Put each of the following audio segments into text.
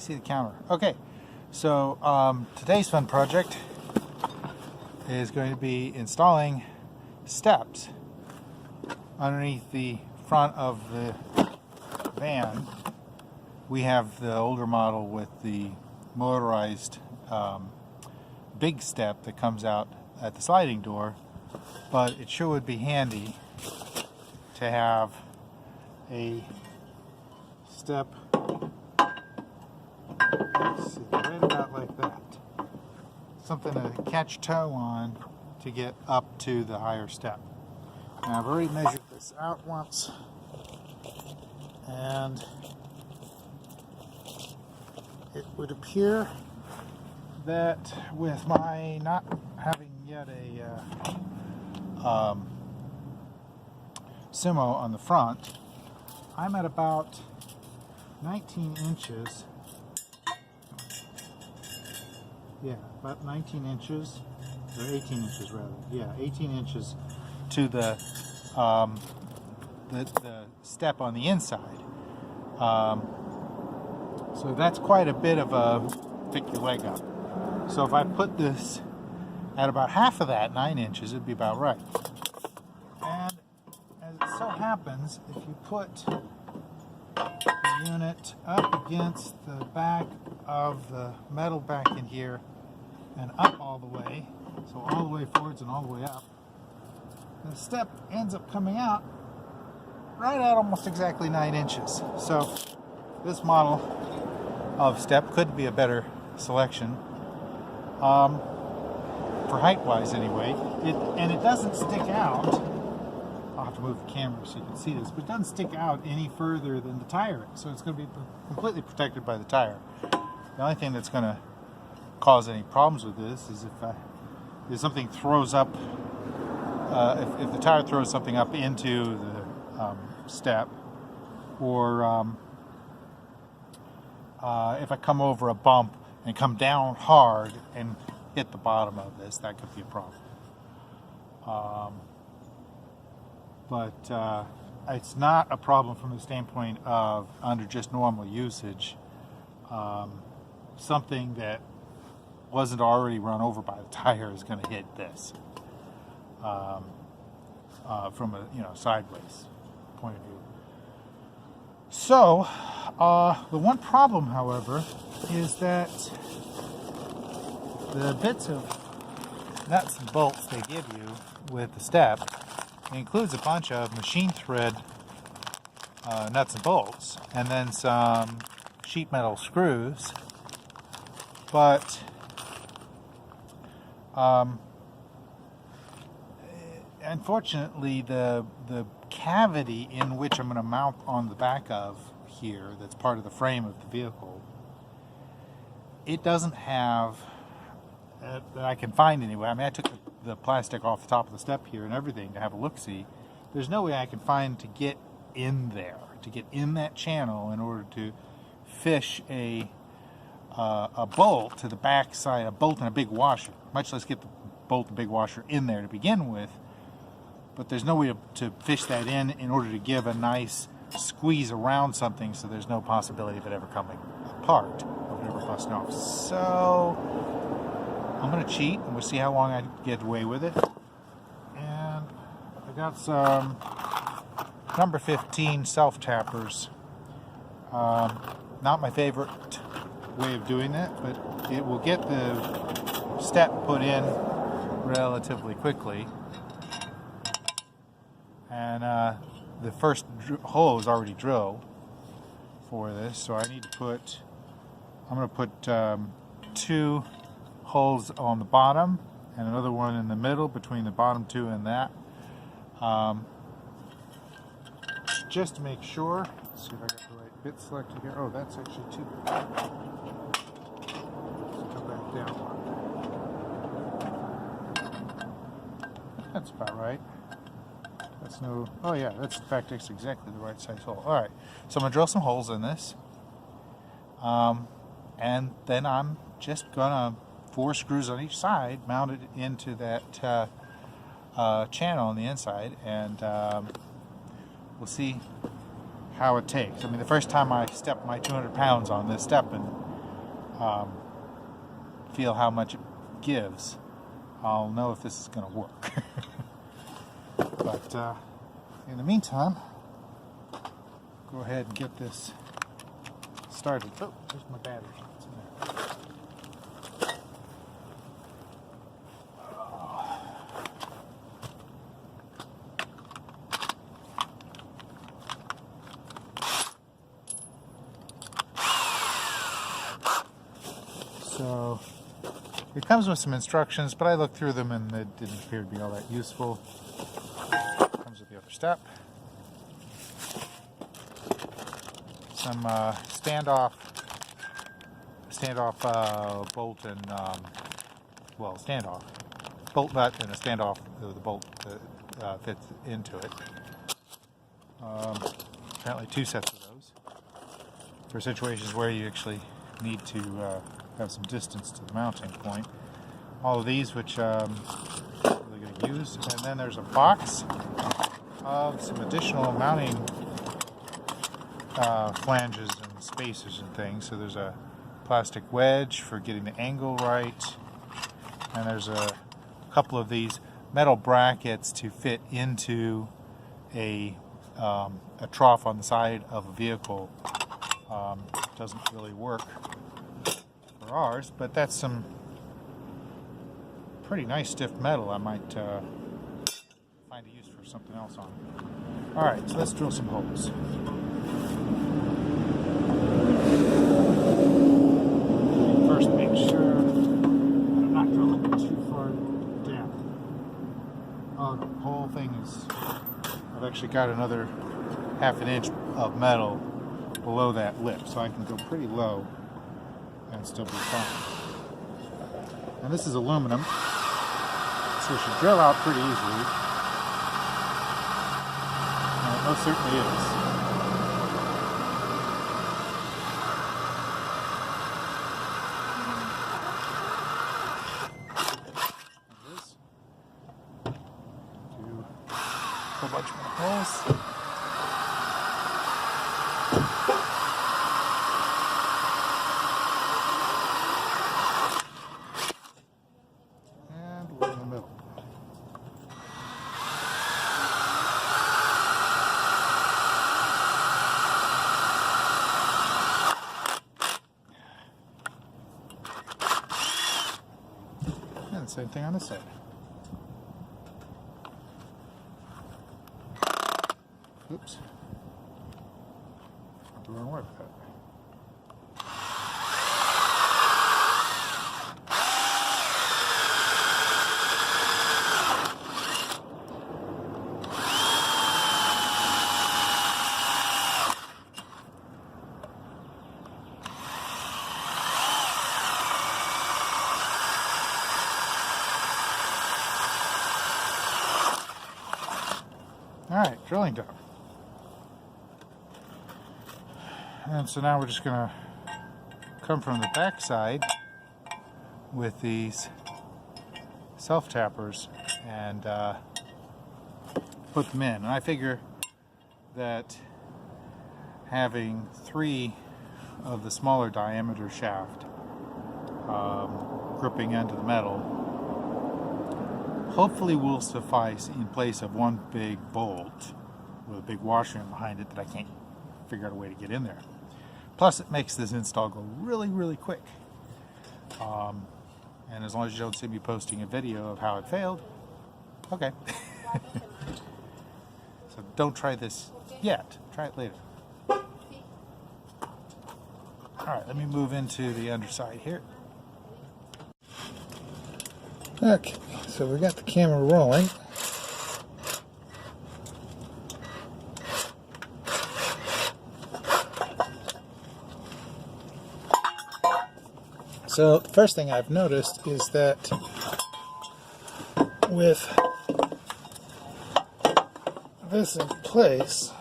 see the counter. Okay, so today's fun project is going to be installing steps underneath the front of the van. We have the older model with the motorized big step that comes out at the sliding door, but it sure would be handy to have a step, let's see, right about like that. Something to catch toe on to get up to the higher step. Now I've already measured this out once, and it would appear that with my not having yet a sumo on the front, I'm at about 19 inches. Yeah, about 19 inches, or 18 inches rather. Yeah, 18 inches to the step on the inside. So that's quite a bit of a pick your leg up. So if I put this at about half of that, 9 inches, it'd be about right. And as it so happens, if you put the unit up against the back of the metal back in here and up all the way, so all the way forwards and all the way up, the step ends up coming out right at almost exactly 9 inches. So this model of step could be a better selection, for height-wise anyway. It doesn't stick out. I'll have to move the camera so you can see this, but it doesn't stick out any further than the tire is, so it's going to be completely protected by the tire. The only thing that's going to cause any problems with this is if something throws up, if the tire throws something up into the step, or if I come over a bump and come down hard and hit the bottom of this, that could be a problem. But it's not a problem from the standpoint of under just normal usage. Something that wasn't already run over by the tire is going to hit this from a sideways point of view. So the one problem, however, is that the bits of nuts and bolts they give you with the step includes a bunch of machine thread nuts and bolts, and then some sheet metal screws. But unfortunately, the cavity in which I'm going to mount on the back of here, that's part of the frame of the vehicle, it doesn't have, that I can find anyway. I mean, I took the plastic off the top of the step here and everything to have a look-see. There's no way I can find to get in there, to get in that channel in order to fish a bolt to the back side, a bolt and a big washer, much less get the bolt and big washer in there to begin with. But there's no way to fish that in order to give a nice squeeze around something, so there's no possibility of it ever coming apart, of it ever busting off. So I'm going to cheat, and we'll see how long I get away with it. And I got some number 15 self-tappers. Not my favorite way of doing that, but it will get the step put in relatively quickly. And the first hole is already drilled for this, so I need to put, I'm going to put 2 holes on the bottom and another one in the middle between the bottom 2 and that, just to make sure. Let's see if I got the right bit selected here. Oh, that's actually too big. Let's come back down one. That's about right. That's no, oh yeah, that's in fact it's exactly the right size hole. Alright, so I'm going to drill some holes in this, and then I'm just going to 4 screws on each side, mount it into that channel on the inside, and we'll see how it takes. I mean, the first time I stepped my 200 pounds on this step and feel how much it gives, I'll know if this is going to work. But in the meantime, go ahead and get this started. Oh, there's my battery. It's in there. So it comes with some instructions, but I looked through them and it didn't appear to be all that useful. It comes with the other step. Some standoff bolt and standoff bolt nut and a standoff the bolt that fits into it. Apparently 2 sets of those for situations where you actually need to have some distance to the mounting point. All of these, which I'm really going to use, and then there's a box of some additional mounting flanges and spacers and things. So there's a plastic wedge for getting the angle right, and there's a couple of these metal brackets to fit into a trough on the side of a vehicle. Doesn't really work for ours, but that's some pretty nice stiff metal. I might find a use for something else on it. Alright, so let's drill some holes. First, make sure I'm not drilling too far down. Oh, the whole thing is, I've actually got another ½ inch of metal below that lip, so I can go pretty low and still be fine. And this is aluminum, so it should drill out pretty easily. And it most certainly is. Do a whole bunch more holes. Same thing on this side. Oops. Went the wrong way with that. Alright, drilling done. And so now we're just going to come from the back side with these self-tappers and put them in. And I figure that having 3 of the smaller diameter shaft gripping into the metal hopefully will suffice in place of one big bolt with a big washer behind it that I can't figure out a way to get in there. Plus it makes this install go really, really quick. And as long as you don't see me posting a video of how it failed, okay. So don't try this yet. Try it later. Alright, let me move into the underside here. Okay, so we got the camera rolling. So the first thing I've noticed is that with this in place,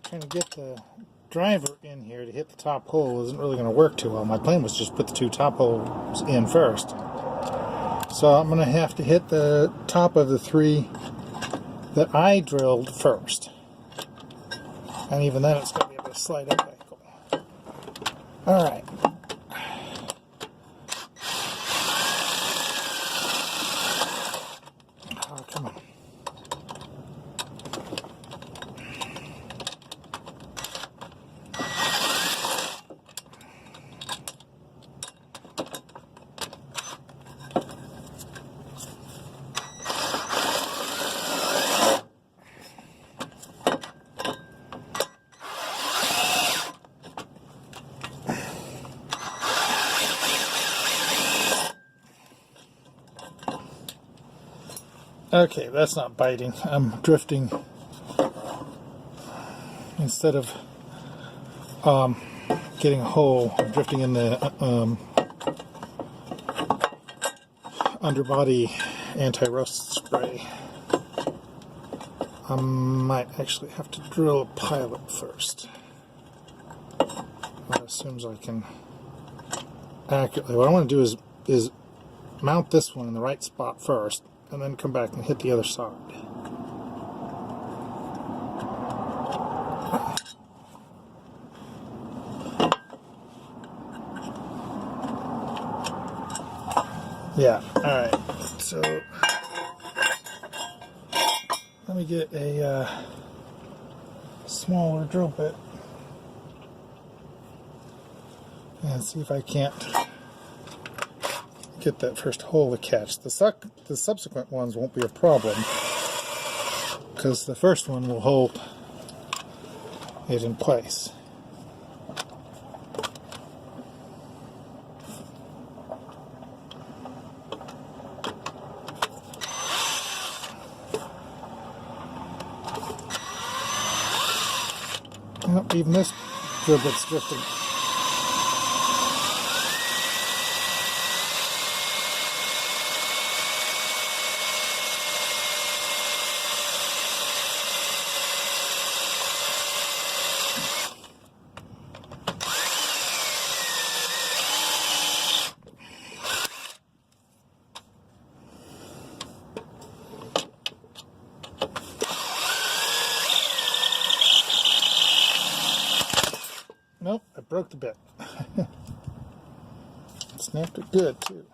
trying to get the driver in here to hit the top hole isn't really going to work too well. My plan was just put the 2 top holes in first. So I'm going to have to hit the top of the 3 that I drilled first. And even then it's going to be a bit of slight uphill. All right. Oh, come on. Okay, that's not biting. I'm drifting. Instead of getting a hole, I'm drifting in the underbody anti-rust spray. I might actually have to drill a pilot first. That assumes I can accurately. What I want to do is mount this one in the right spot first, and then come back and hit the other side. Yeah, alright. So, let me get a smaller drill bit and see if I can't get that first hole to catch. The subsequent ones won't be a problem because the first one will hold it in place. Well, even this drill bit's drifting. Nope, I broke the bit. Snapped it good, too.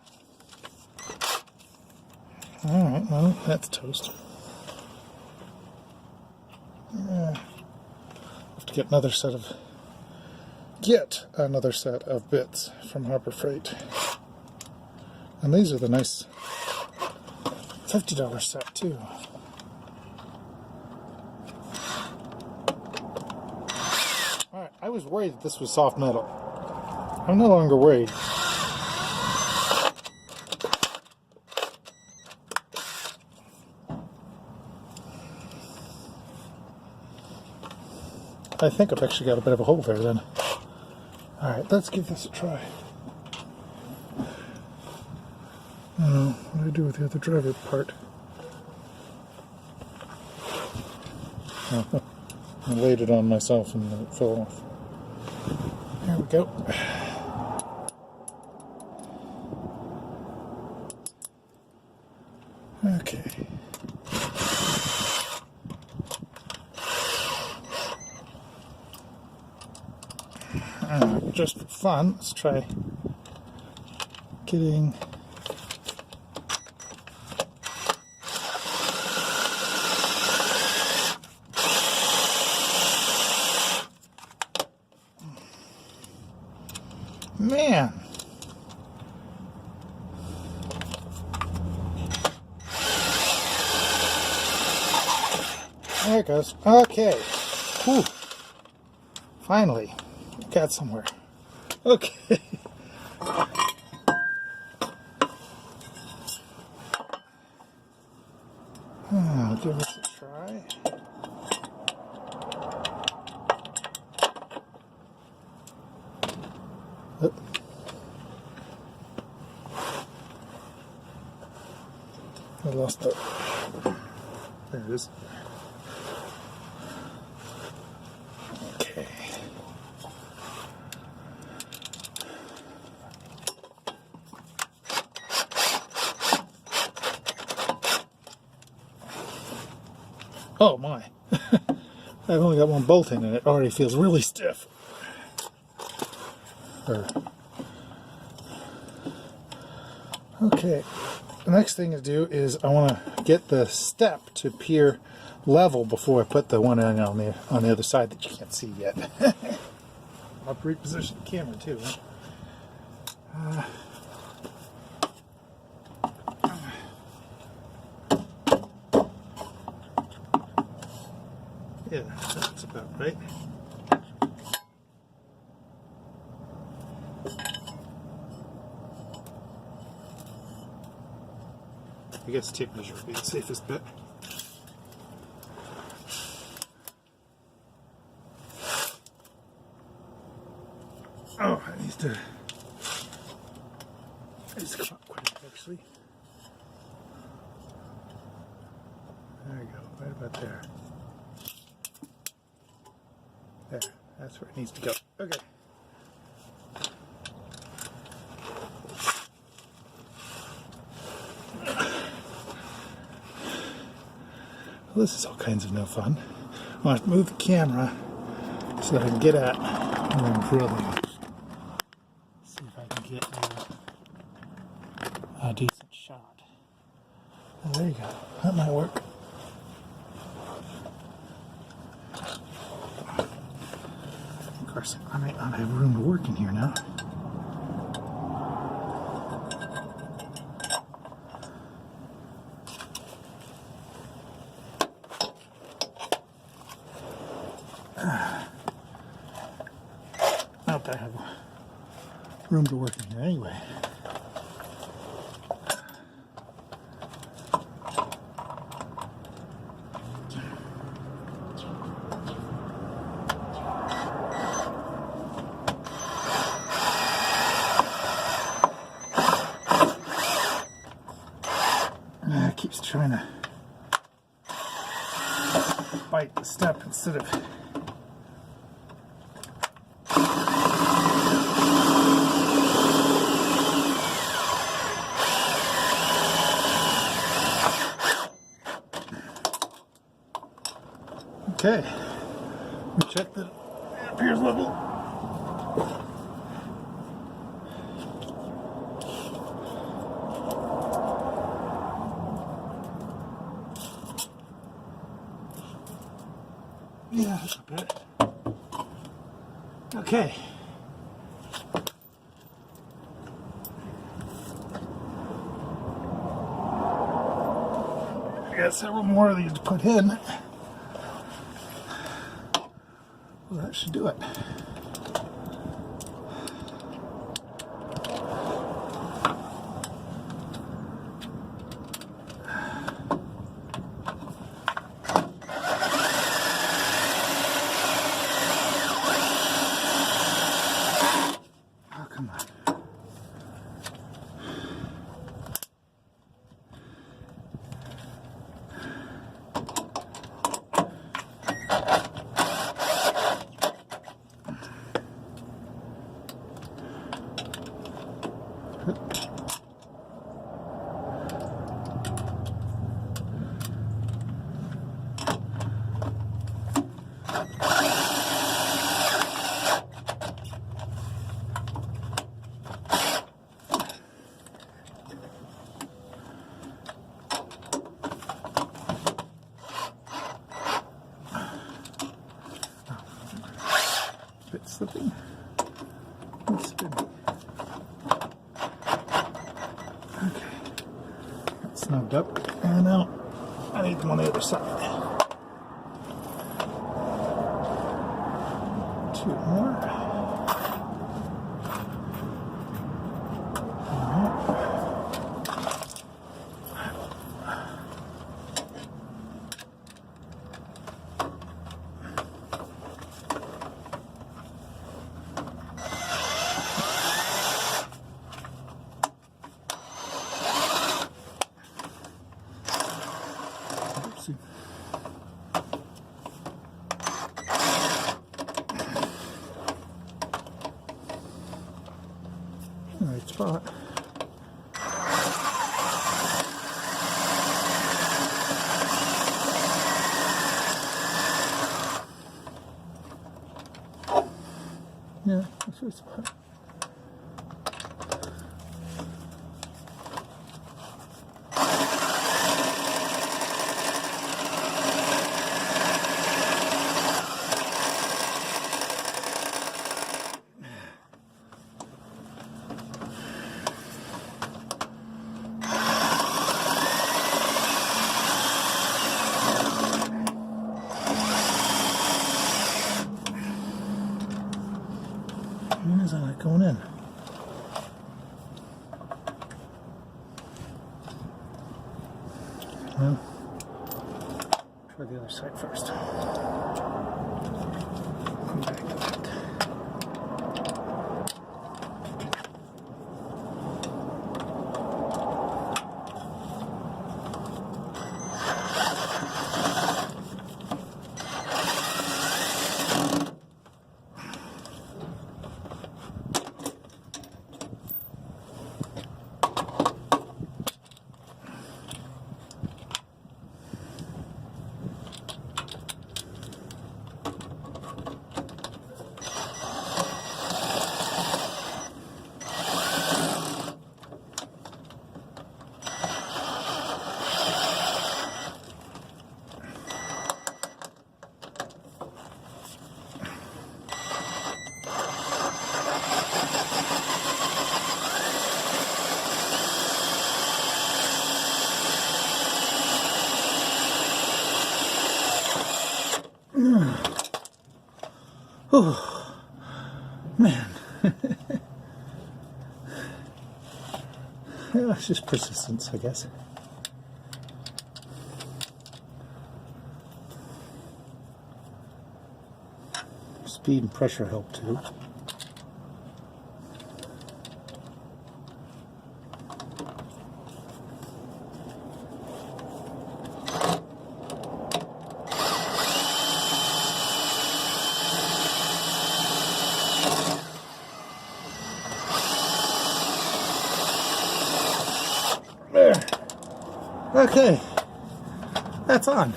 Alright, well, that's toast. Have to get another set of bits from Harbor Freight. And these are the nice $50 set, too. Alright, I was worried that this was soft metal. I'm no longer worried. I think I've actually got a bit of a hole there then. Alright, let's give this a try. Oh, what do I do with the other driver part? Oh, I laid it on myself and it fell off. There we go. Okay. Just for fun, let's try getting man. There it goes. Okay. Whew. Finally, got somewhere. Okay. I'll give this a try. Oh. I lost that. There it is. Okay. Oh my. I've only got one bolt in and it already feels really stiff. Okay, the next thing to do is I want to get the step to appear level before I put the one on the other side that you can't see yet. I'll reposition the camera too. Yeah, that's about right. I guess tape measure would be the safest bet. Oh, it needs to come up quite a bit actually. There you go, right about there. There, that's where it needs to go. Okay. Well, this is all kinds of no fun. I want to move the camera so that I can get at where I'm drilling. See if I can get a decent shot. Oh, there you go. That might work. Of course, I might not have room to work in here now. Not that I have room to work in here anyway. It keeps trying to bite the step instead of okay. We check that it appears level. Yeah, that's not bad. Okay. I got several more of these to put in. Well, that should do it. Oh, come on. Bit slipping. It's spinning. Okay. That's snugged up. And now I need them on the other side. 2 more. Oopsie. Right spot. Yeah, that's right spot. When is that going in? Well, try the other side first. Come back to that. Oh, man. Yeah, it's just persistence, I guess. Speed and pressure help too. There. Okay. That's on.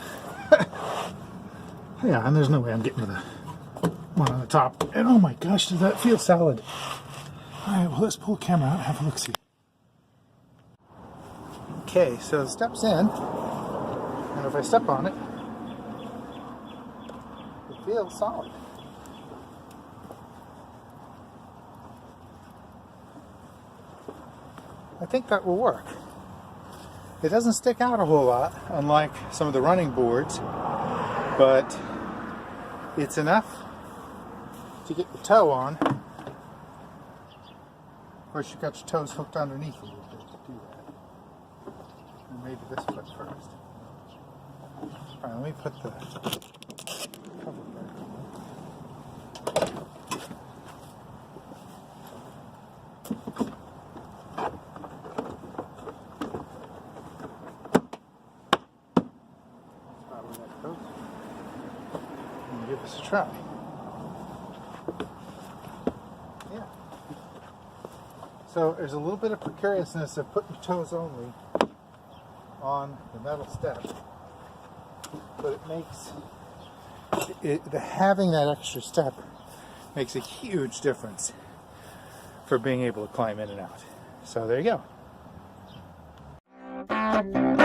Yeah, and there's no way I'm getting to the one on the top. And oh my gosh, does that feel solid? Alright, well, let's pull the camera out and have a look-see. Okay, so the step's in. And if I step on it, it feels solid. I think that will work. It doesn't stick out a whole lot, unlike some of the running boards, but it's enough to get the toe on. Of course, you've got your toes hooked underneath a little bit to do that. And maybe this foot first. Alright, let me put the cover back on. Give this a try. Yeah. So there's a little bit of precariousness of putting toes only on the metal step, but it makes having that extra step makes a huge difference for being able to climb in and out. So there you go.